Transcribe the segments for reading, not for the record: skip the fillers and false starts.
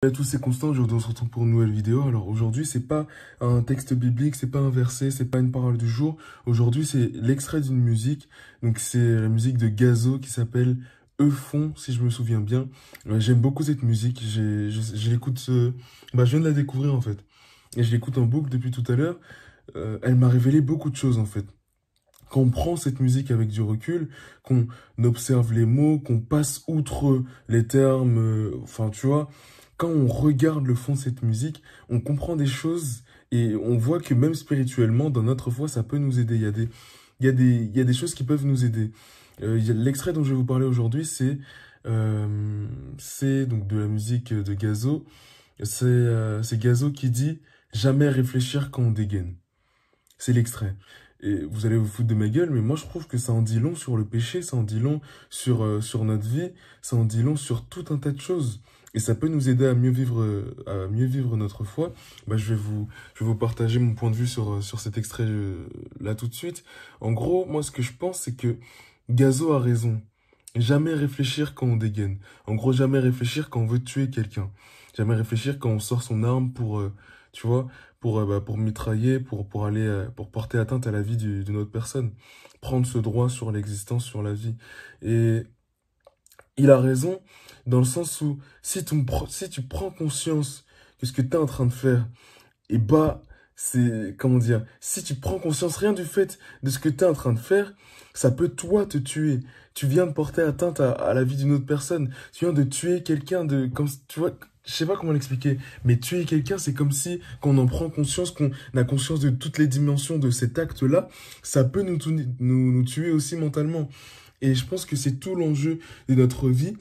Salut à tous, c'est Constant, aujourd'hui on se retrouve pour une nouvelle vidéo. Alors aujourd'hui c'est pas un texte biblique, c'est pas un verset, c'est pas une parole du jour. Aujourd'hui c'est l'extrait d'une musique, donc c'est la musique de Gazo qui s'appelle Euphon, si je me souviens bien. J'aime beaucoup cette musique, je l'écoute, je viens de la découvrir en fait. Et je l'écoute en boucle depuis tout à l'heure. Elle m'a révélé beaucoup de choses en fait. Quand on prend cette musique avec du recul, qu'on observe les mots, qu'on passe outre les termes, enfin tu vois, quand on regarde le fond de cette musique, on comprend des choses et on voit que même spirituellement, dans notre foi, ça peut nous aider. Il y a des choses qui peuvent nous aider. L'extrait dont je vais vous parler aujourd'hui, c'est donc de la musique de Gazo. C'est Gazo qui dit «Jamais réfléchir quand on dégaine». C'est l'extrait. Et vous allez vous foutre de ma gueule, mais moi je trouve que ça en dit long sur le péché, ça en dit long sur notre vie, ça en dit long sur tout un tas de choses. Et ça peut nous aider à mieux vivre notre foi. Je vais vous partager mon point de vue sur cet extrait là tout de suite. En gros, moi ce que je pense, c'est que Gazo a raison. Jamais réfléchir quand on dégaine. En gros, jamais réfléchir quand on veut tuer quelqu'un. Jamais réfléchir quand on sort son arme tu vois, pour mitrailler, pour porter atteinte à la vie d'une autre personne. Prendre ce droit sur l'existence, sur la vie. Et il a raison dans le sens où si tu prends conscience que ce que tu es en train de faire, et c'est, comment dire, si tu prends conscience rien du fait de ce que tu es en train de faire, ça peut toi te tuer. Tu viens de porter atteinte à la vie d'une autre personne. Tu viens de tuer quelqu'un comme, tu vois, je sais pas comment l'expliquer, mais tuer quelqu'un, c'est comme si, quand on en prend conscience, qu'on a conscience de toutes les dimensions de cet acte-là, ça peut nous tuer aussi mentalement. Et je pense que c'est tout l'enjeu de notre vie,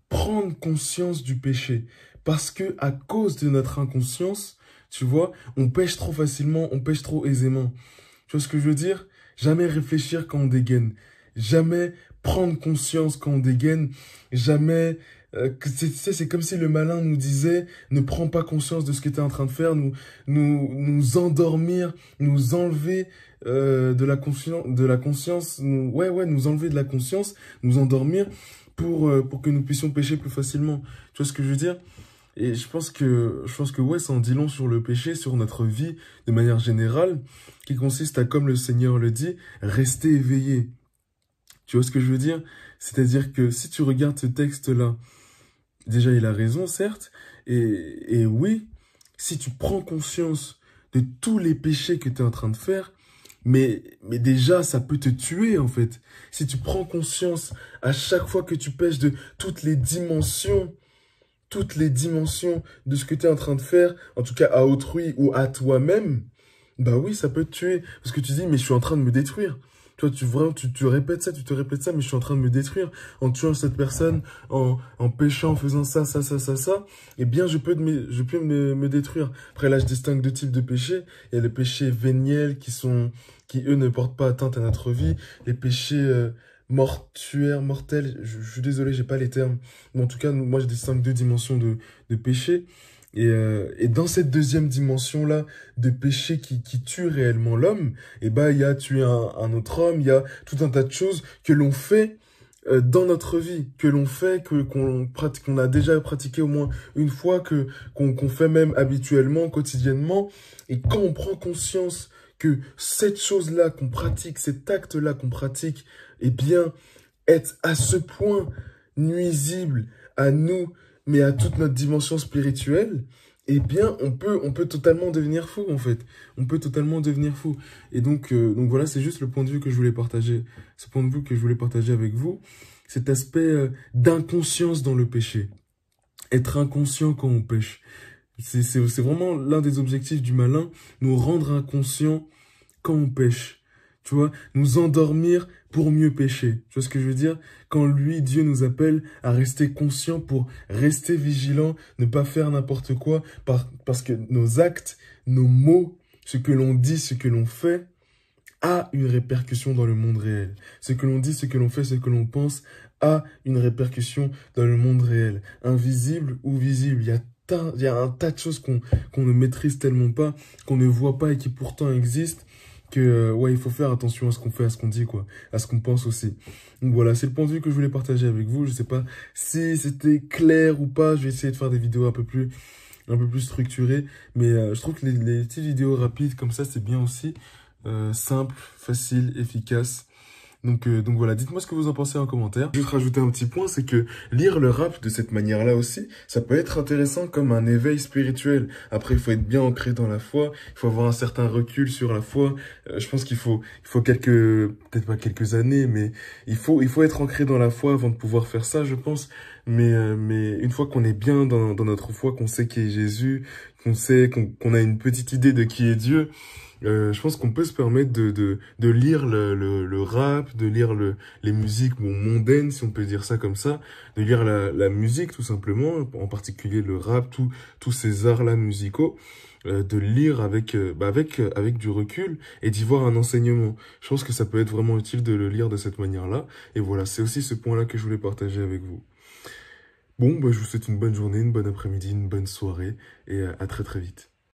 prendre conscience du péché. Parce que à cause de notre inconscience, tu vois, on pêche trop facilement, on pêche trop aisément. Tu vois ce que je veux dire? Jamais réfléchir quand on dégaine. Jamais prendre conscience quand on dégaine. Jamais... c'est comme si le malin nous disait, ne prends pas conscience de ce que tu es en train de faire, nous endormir, nous enlever de la conscience, nous enlever de la conscience, nous endormir pour que nous puissions pécher plus facilement. Tu vois ce que je veux dire? Et je pense que ouais, ça en dit long sur le péché, sur notre vie de manière générale, qui consiste à, comme le Seigneur le dit, rester éveillé. Tu vois ce que je veux dire? C'est-à-dire que si tu regardes ce texte-là, déjà il a raison, certes, et oui, si tu prends conscience de tous les péchés que tu es en train de faire, mais déjà, ça peut te tuer, en fait. Si tu prends conscience à chaque fois que tu pêches de toutes les dimensions de ce que tu es en train de faire, en tout cas à autrui ou à toi-même, bah oui, ça peut te tuer. Parce que tu dis, mais je suis en train de me détruire. Vraiment, tu répètes ça, tu te répètes ça, mais je suis en train de me détruire. En tuant cette personne, en péchant, en faisant ça, eh bien, je peux me détruire. Après, là, je distingue deux types de péchés. Il y a les péchés véniels qui eux, ne portent pas atteinte à notre vie. Les péchés mortuaires, mortels. Je suis désolé, j'ai pas les termes. Mais en tout cas, moi, je distingue deux dimensions de péché. Et dans cette deuxième dimension-là de péché qui tue réellement l'homme, il y a tuer un autre homme, il y a tout un tas de choses que l'on fait dans notre vie, que l'on fait, qu'on a déjà pratiqué au moins une fois, qu'on fait même habituellement, quotidiennement. Et quand on prend conscience que cette chose-là qu'on pratique, cet acte-là qu'on pratique, eh bien, est à ce point nuisible à nous, mais à toute notre dimension spirituelle, eh bien, on peut totalement devenir fou, en fait. On peut totalement devenir fou. Et donc voilà, c'est juste le point de vue que je voulais partager. Ce point de vue que je voulais partager avec vous. Cet aspect d'inconscience dans le péché. Être inconscient quand on pêche. C'est vraiment l'un des objectifs du malin, nous rendre inconscients quand on pêche. Tu vois, nous endormir pour mieux pécher. Tu vois ce que je veux dire? Quand lui, Dieu nous appelle à rester conscients pour rester vigilants, ne pas faire n'importe quoi, parce que nos actes, nos mots, ce que l'on dit, ce que l'on fait, a une répercussion dans le monde réel. Ce que l'on dit, ce que l'on fait, ce que l'on pense, a une répercussion dans le monde réel. Invisible ou visible, il y a un tas de choses qu'on ne maîtrise tellement pas, qu'on ne voit pas et qui pourtant existent, que ouais, il faut faire attention à ce qu'on fait, à ce qu'on dit, quoi, à ce qu'on pense aussi. Donc voilà, c'est le point de vue que je voulais partager avec vous. Je sais pas si c'était clair ou pas. Je vais essayer de faire des vidéos un peu plus structurées, mais je trouve que les petites vidéos rapides comme ça, c'est bien aussi, simple, facile, efficace. Donc voilà, dites-moi ce que vous en pensez en commentaire. Juste rajouter un petit point, c'est que lire le rap de cette manière-là aussi, ça peut être intéressant comme un éveil spirituel. Après, il faut être bien ancré dans la foi, il faut avoir un certain recul sur la foi. Je pense il faut peut-être pas quelques années, mais il faut être ancré dans la foi avant de pouvoir faire ça, je pense. Mais une fois qu'on est bien dans notre foi, qu'on sait qui est Jésus, qu'on sait qu'on a une petite idée de qui est Dieu, je pense qu'on peut se permettre de lire le rap, de lire les musiques bon, mondaines, si on peut dire ça comme ça, de lire la musique tout simplement, en particulier le rap, tous ces arts-là musicaux, de lire avec du recul et d'y voir un enseignement. Je pense que ça peut être vraiment utile de le lire de cette manière-là. Et voilà, c'est aussi ce point-là que je voulais partager avec vous. Bon, bah, je vous souhaite une bonne journée, une bonne après-midi, une bonne soirée et à très très vite.